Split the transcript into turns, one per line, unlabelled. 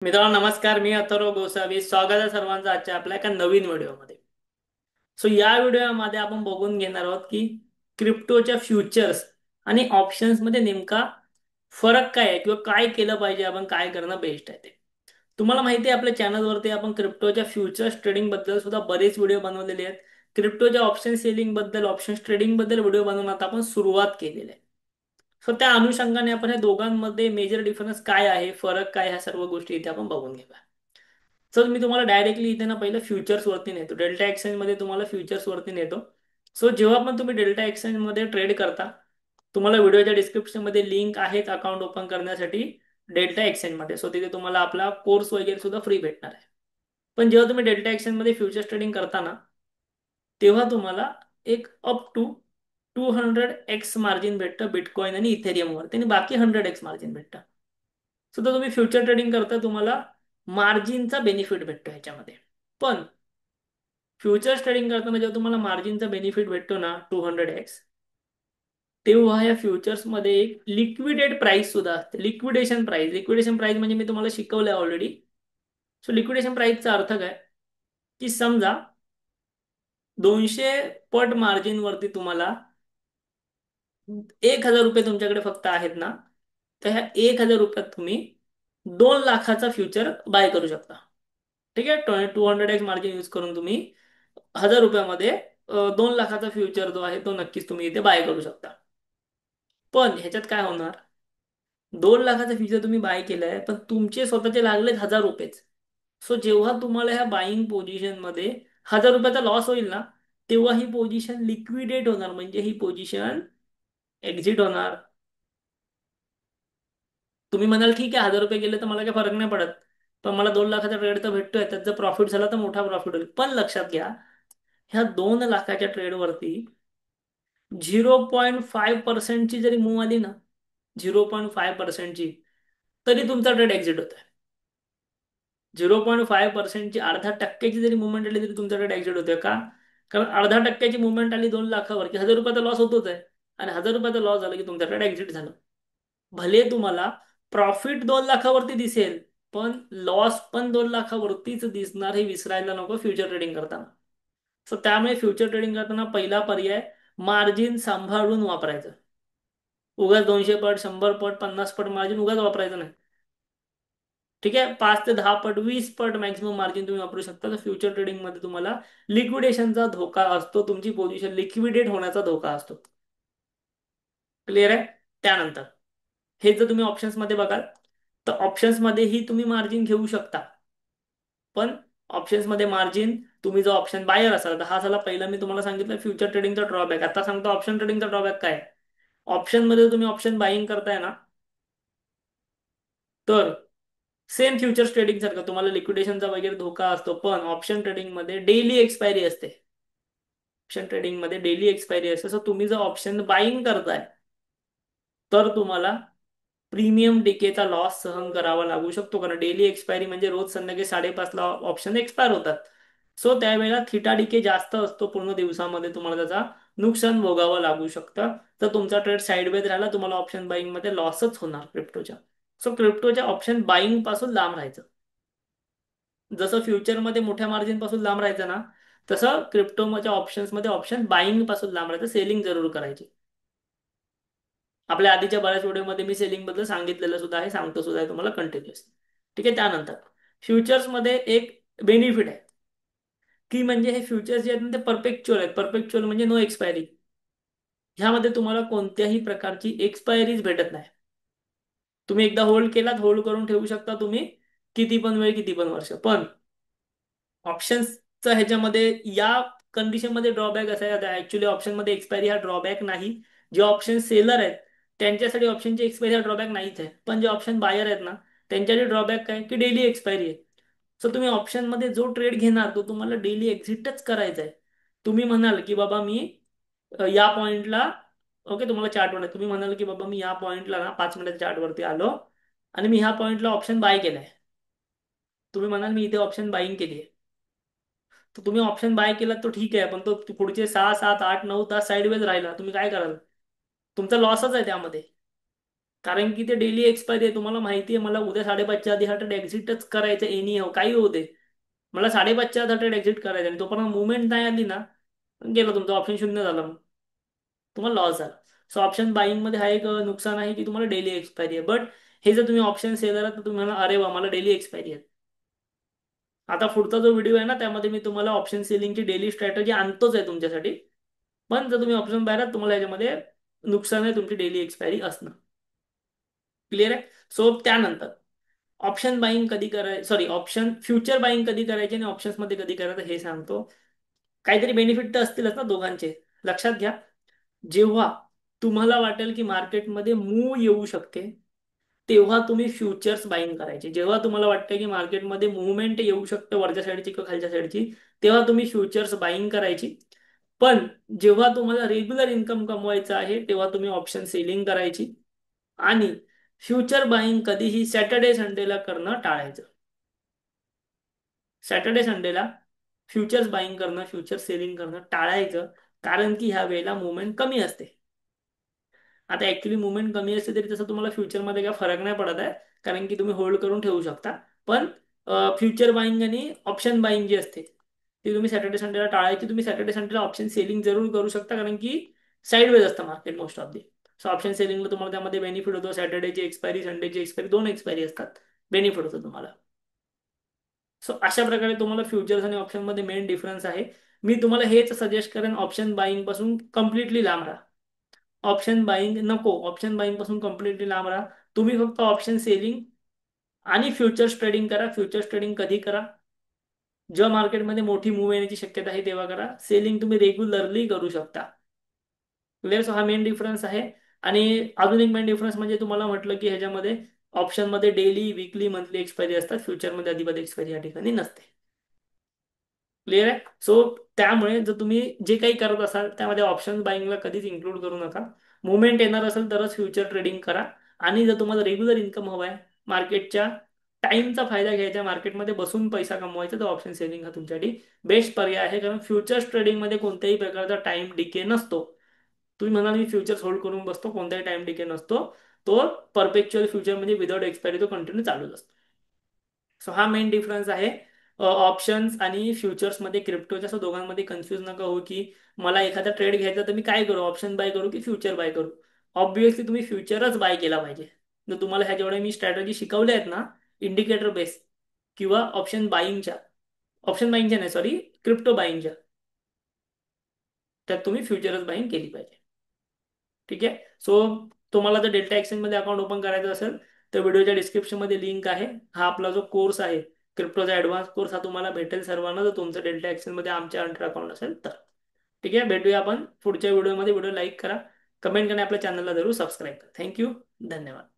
मित्रांनो नमस्कार. मी अथर्व गोसावी. स्वागत आहे सर्वांचं आजच्या आपल्या एका नवीन व्हिडिओमध्ये. या व्हिडिओमध्ये आपण बघून घेणार आहोत की क्रिप्टोच्या फ्युचर्स आणि ऑप्शन्स मध्ये नेमका फरक काय आहे किंवा काय केलं पाहिजे, आपण काय करणं बेस्ट आहे ते. तुम्हाला माहिती आहे आपल्या चॅनलवरती आपण क्रिप्टोच्या फ्युचर्स ट्रेडिंग बद्दल सुद्धा बरेच व्हिडिओ बनवलेले आहेत. क्रिप्टोच्या ऑप्शन सेलिंग बद्दल, ऑप्शन्स ट्रेडिंग बद्दल व्हिडिओ बनवून आता आपण सुरुवात केलेली आहे. त्या अनुषंगाने आपण या दोघांमध्ये मेजर डिफरन्स काय आहे, फरक काय, ह्या सर्व गोष्टी इथे आपण बघून घेऊया. मी तुम्हाला डायरेक्टली इथे ना पहिलं फ्युचर्स वरती नेतो. डेल्टा एक्सचेंज मध्ये तुम्हाला फ्युचर्स वरती नेतो. जेव्हा पण तुम्ही डेल्टा एक्सचेंज मध्ये ट्रेड करता, तुम्हाला व्हिडिओच्या डिस्क्रिप्शन मध्ये लिंक आहेत अकाउंट ओपन करण्यासाठी डेल्टा एक्सचेंज मध्ये. तिथे तुम्हाला आपला कोर्स वगैरे सुद्धा फ्री भेटणार आहे. पण जेव्हा तुम्ही डेल्टा एक्सचेंज मध्ये फ्युचर्स ट्रेडिंग करताना, तेव्हा तुम्हाला एक अप टू 200x मार्जिन भेटतं बिटकॉइन आणि इथेरियम वर, आणि बाकी 100x मार्जिन भेटतं. सुद्धा तुम्ही फ्युचर ट्रेडिंग करता, तुम्हाला मार्जिनचा बेनिफिट भेटतो ह्याच्यामध्ये. पण फ्युचर्स ट्रेडिंग करताना जेव्हा तुम्हाला मार्जिनचा बेनिफिट भेटतो ना 200x, तेव्हा या फ्युचर्स मध्ये एक लिक्विडेट प्राइस सुद्धा असते. लिक्विडेशन प्राइस म्हणजे मी तुम्हाला शिकवलंय ऑलरेडी. लिक्विडेशन प्राइसचा अर्थ काय, की समजा 200 पट मार्जिन वरती तुम्हाला 1,000 रुपये तुमच्याकडे फक्त आहेत ना, तर ह्या 1,000 रुपयात तुम्ही 2 लाखाचा फ्युचर बाय करू शकता. ठीक आहे. 200x मार्जिन यूज करून तुम्ही 1,000 रुपयामध्ये 2 लाखाचा फ्युचर जो आहे तो नक्कीच तुम्ही इथे बाय करू शकता. पण ह्याच्यात काय होणार, 2 लाखाचा फ्युचर तुम्ही बाय केलाय पण तुमचे स्वतःचे लागले 1,000 रुपयेच. जेव्हा तुम्हाला ह्या बाईंग पोझिशन मध्ये 1,000 रुपयाचा लॉस होईल ना, तेव्हा ही पोझिशन लिक्विडेट होणार, म्हणजे ही पोझिशन एक्झिट होणार. तुम्ही म्हणाल ठीक आहे, 1,000 रुपये गेले तर मला काही फरक नाही पडत, पण मला 2 लाखाचा ट्रेड तर भेटतोय, त्यात जर प्रॉफिट झाला तर मोठा प्रॉफिट होईल. पण लक्षात घ्या, ह्या 2 लाखाच्या ट्रेडवरती 0.5% जरी मूव आली ना, 0.5%, तरी तुमचा ट्रेड एक्झिट होतोय. 0.5%ची, अर्धा टक्क्याची जरी मुवमेंट आली तरी तुमचा ट्रेड एक्झिट होतोय. का? कारण अर्धा टक्क्याची मुवमेंट आली 2 लाखावर की 1,000 रुपयाचा लॉस होतोच आहे. आणि 1,000 रुपयाचा लॉस झाला की तुमचा ट्रेड एक्झिट झालं. भले तुम्हाला प्रॉफिट 2 लाखावरती दिसेल, पण लॉस पण 2 लाखावरतीच दिसणार, हे विसरायला नको फ्युचर ट्रेडिंग करताना. त्यामुळे फ्युचर ट्रेडिंग करताना पहिला पर्याय, मार्जिन सांभाळून वापरायचं. उगाच 200 पट, 100 पट, 50 पट मार्जिन उगाच वापरायचं नाही. ठीक आहे. 5 ते 10 पट, 20 पट मॅक्सिमम मार्जिन तुम्ही वापरू शकता. तर फ्युचर ट्रेडिंग मध्ये तुम्हाला लिक्विडेशनचा धोका असतो, तुमची पोझिशन लिक्विडेट होण्याचा धोका असतो. क्लिअर आहे. त्यानंतर हे जर तुम्ही ऑप्शन्स मध्ये बघाल, तर ऑप्शन्स मध्येही तुम्ही मार्जिन घेऊ शकता. पण ऑप्शन्स मध्ये मार्जिन, तुम्ही जर ऑप्शन बायर असाल तर, हा झाला पहिला मी तुम्हाला सांगितलं फ्युचर ट्रेडिंगचा ड्रॉबॅक. आता सांगतो ऑप्शन ट्रेडिंगचा ड्रॉबॅक काय. ऑप्शन मध्ये तुम्ही ऑप्शन बाईंग करताय ना, तर सेम फ्युचर्स ट्रेडिंग सारखं तुम्हाला लिक्विडेशनचा वगैरे धोका असतो, पण ऑप्शन ट्रेडिंग मध्ये डेली एक्सपायरी असते. ऑप्शन ट्रेडिंग मध्ये डेली एक्सपायरी असते. तुम्ही जर ऑप्शन बाईंग करताय, तर तुम्हाला प्रीमियम डिकेचा लॉस सहन करावा लागू शकतो, कारण डेली एक्सपायरी म्हणजे रोज संध्याकाळी 5:30 ला ऑप्शन एक्सपायर होतात. त्यावेळेला थिटा डिके जास्त असतो, पूर्ण दिवसामध्ये तुम्हाला त्याचा नुकसान भोगावं लागू शकतं. तर तुमचा ट्रेड साईडवेज राहिला, तुम्हाला ऑप्शन बाईंग मध्ये लॉसच होणार क्रिप्टोच्या. क्रिप्टोच्या ऑप्शन बाईंग पासून लांब राहायचं. जसं फ्युचरमध्ये मोठ्या मार्जिन पासून लांब राहायचं ना, तसं क्रिप्टोच्या ऑप्शन्स मध्ये ऑप्शन बाईंग पासून लांब राहायचं. सेलिंग जरूर करायची. आपल्या आधीच्या बऱ्याच व्हिडिओमध्ये मी सेलिंग बद्दल सांगितलेलं सुद्धा आहे, सांगतो सुद्धा आहे तुम्हाला कंटिन्युअस. ठीक आहे. त्यानंतर फ्युचर्स मध्ये एक बेनिफिट आहे, की म्हणजे हे फ्युचर्स जे आहेत ना ते परपेच्युअल आहेत. परपेच्युअल म्हणजे नो एक्सपायरी. ह्यामध्ये तुम्हाला कोणत्याही प्रकारची एक्सपायरीज भेटत नाही. तुम्ही एकदा होल्ड केलात, होल्ड करून ठेवू शकता तुम्ही किती पण वेळ, किती पण वर्ष. पण ऑप्शन्सचा ह्याच्यामध्ये या कंडिशन मध्ये ड्रॉबॅक असा आहे, ऍक्च्युली ऑप्शन मध्ये एक्सपायरी हा ड्रॉबॅक नाही. जे ऑप्शन सेलर आहेत त्यांच्यासाठी ऑप्शनची एक्सपायरी हा ड्रॉबॅक नाहीच आहे. पण जे ऑप्शन बायर आहेत ना, त्यांच्यासाठी ड्रॉबॅक काय, की डेली एक्सपायरी आहे. तुम्ही ऑप्शन मध्ये जो ट्रेड घेणार तो तुम्हाला डेली एक्झिटच करायचा आहे. तुम्ही म्हणाल की बाबा मी या पॉइंटला, ओके, तुम्हाला चार्ट वर तुम्ही म्हणाल की बाबा मी या पॉइंटला ना 5 मिनिटाच्या चार्ट वरती आलो आणि मी ह्या पॉइंटला ऑप्शन बाय केलाय. तुम्ही म्हणाल मी इथे ऑप्शन बाईंग केली आहे. तर तुम्ही ऑप्शन बाय केला तो ठीक आहे, पण तो पुढचे 6, 7, 8, 9 तास साईडवेज राहिला, तुम्ही काय कराल? तुमचा लॉसच आहे त्यामध्ये. कारण की ते डेली एक्सपायरी आहे. तुम्हाला माहिती आहे मला उद्या 5:30च्या आधी हा ट्रेड एक्झिटच करायचं एनी हो काही होते. मला 5:30च्या आधी ट्रेड एक्झिट करायचा आणि तोपर्यंत मुवमेंट नाही आली ना, गेलं तुमचं ऑप्शन शून्य झालं मग तुम्हाला लॉस झाला. सो ऑप्शन बाईंग मध्ये हा एक नुकसान आहे की तुम्हाला डेली एक्सपायरी आहे. बट हे जर तुम्ही ऑप्शन सेलर आहात तर तुम्हाला अरे वा मला डेली एक्सपायरी आहे. आता पुढचा जो व्हिडिओ आहे ना त्यामध्ये मी तुम्हाला ऑप्शन सेलिंगची डेली स्ट्रॅटेजी आणतोच आहे तुमच्यासाठी. पण जर तुम्ही ऑप्शन बाहेर आहात तुम्हाला याच्यामध्ये नुकसान आहे तुमची डेली एक्सपायरी असणं. क्लिअर आहे. सो त्यानंतर ऑप्शन बाईंग कधी करायचं, सॉरी ऑप्शन फ्युचर बाईंग कधी करायचे आणि ऑप्शन्स मध्ये कधी करायचं हे सांगतो. काहीतरी बेनिफिट तर असतीलच ना दोघांचे. लक्षात घ्या, जेव्हा तुम्हाला वाटेल की मार्केटमध्ये मूव येऊ शकते तेव्हा तुम्ही फ्युचर्स बाईंग करायचे. जेव्हा तुम्हाला वाटतं की मार्केटमध्ये मुवमेंट येऊ शकतं वरच्या साईडची किंवा खालच्या साईडची, तेव्हा तुम्ही फ्युचर्स बाईंग करायची. पण जेव्हा तुम्हाला रेग्युलर इन्कम कमवायचं आहे तेव्हा तुम्ही ऑप्शन सेलिंग करायची. आणि फ्युचर बाईंग कधीही सॅटर्डे संडेला करणं टाळायचं. सॅटर्डे संडेला फ्युचर्स बाईंग करणं, फ्युचर सेलिंग करणं टाळायचं. कारण की ह्या वेळेला मुवमेंट कमी असते. आता ऍक्च्युली मुवमेंट कमी असते तरी तसं तुम्हाला फ्युचरमध्ये काय फरक नाही पडत आहे. कारण की तुम्ही होल्ड करून ठेवू शकता. पण फ्युचर बाईंग आणि ऑप्शन बाईंग जी असते ती तुम्ही सॅटर्डे संडेला टाळायची. तुम्ही सॅटर्डे संडेला ऑप्शन सेलिंग जरूर करू शकता कारण की साईडवेज असतं market most of the. So option सेलिंगला तुम्हाला त्यामध्ये बेनिफिट होतो. सॅटर्डेची एक्सपायरी, संडेची एक्सपायरी, दोन एक्सपायरी असतात. बेनिफिट होतो तुम्हाला. सो अशा प्रकारे तुम्हाला फ्युचर्स आणि ऑप्शन मध्ये मेन डिफरन्स आहे. मी तुम्हाला हेच सजेस्ट करेन, ऑप्शन बाईंग पासून कम्प्लिटली लांब राहा. ऑप्शन बाईंग नको, ऑप्शन बाईंग पासून कम्प्लिटली लांब राहा. तुम्ही फक्त ऑप्शन सेलिंग आणि फ्युचर्स ट्रेडिंग करा. फ्युचर्स ट्रेडिंग कधी करा, जेव्हा मार्केटमध्ये मोठी मूव्ह येण्याची शक्यता आहे तेव्हा करा. सेलिंग तुम्ही रेग्युलरली करू शकता. क्लिअर. सो हा मेन डिफरन्स आहे. आणि अजून एक मेन डिफरन्स म्हणजे तुम्हाला म्हटलं की ह्याच्यामध्ये ऑप्शन मध्ये डेली, वीकली, मंथली एक्सपायरी असतात. फ्युचरमध्ये अजिबात एक्सपायरी या ठिकाणी नसते. क्लिअर आहे. सो त्यामुळे जर तुम्ही जे काही करत असाल त्यामध्ये ऑप्शन बाईंगला कधीच इन्क्लूड करू नका. मुवमेंट येणार असेल तरच फ्युचर ट्रेडिंग करा. आणि जर तुम्हाला रेग्युलर इन्कम हवाय, मार्केटच्या टाइमचा फायदा घ्यायचा, मार्केटमध्ये बसून पैसा कमवायचा, तर ऑप्शन सेलिंग हा तुमच्यासाठी बेस्ट पर्याय आहे. कारण फ्युचर्स ट्रेडिंगमध्ये कोणत्याही प्रकारचा टाइम डिके नसतो. तुम्ही म्हणाल मी फ्युचर्स होल्ड करून बसतो, कोणताही टाइम डिके नसतो. तो परपेच्युअल फ्युचर म्हणजे विदाउट एक्सपायरी तो कंटिन्यू चालूच असतो. सो हा मेन डिफरन्स आहे ऑप्शन्स आणि फ्युचर्स मध्ये, क्रिप्टोच्या. सो दोघांमध्ये कन्फ्युज नका हो की मला एखादा ट्रेड घ्यायचा तर मी काय करू, ऑप्शन बाय करू की फ्युचर बाय करू. ऑब्विसली तुम्ही फ्युचरच बाय केला पाहिजे. जर तुम्हाला ह्या जेवढ्या मी स्ट्रॅटेजी शिकवल्या आहेत ना, इंडिकेटर बेस किंवा ऑप्शन बाईंगच्या नाही सॉरी, क्रिप्टो बाईंगच्या, त्यात तुम्ही फ्युचरच बाईंग केली पाहिजे. ठीक आहे. सो तुम्हाला जर डेल्टा एक्सचेंज मध्ये अकाउंट ओपन करायचं असेल तर व्हिडिओच्या डिस्क्रिप्शन मध्ये लिंक आहे. हा आपला जो कोर्स आहे क्रिप्टोचा ऍडव्हान्स कोर्स, हा तुम्हाला भेटेल सर्वांना जर तुमचं डेल्टा एक्सचेंज मध्ये आमच्या अंडर अकाउंट असेल तर. ठीक आहे. भेटूया आपण पुढच्या व्हिडिओमध्ये. व्हिडिओ लाईक करा, कमेंट करा, आपल्या चॅनलला जरूर सबस्क्राईब करा. थँक्यू. धन्यवाद.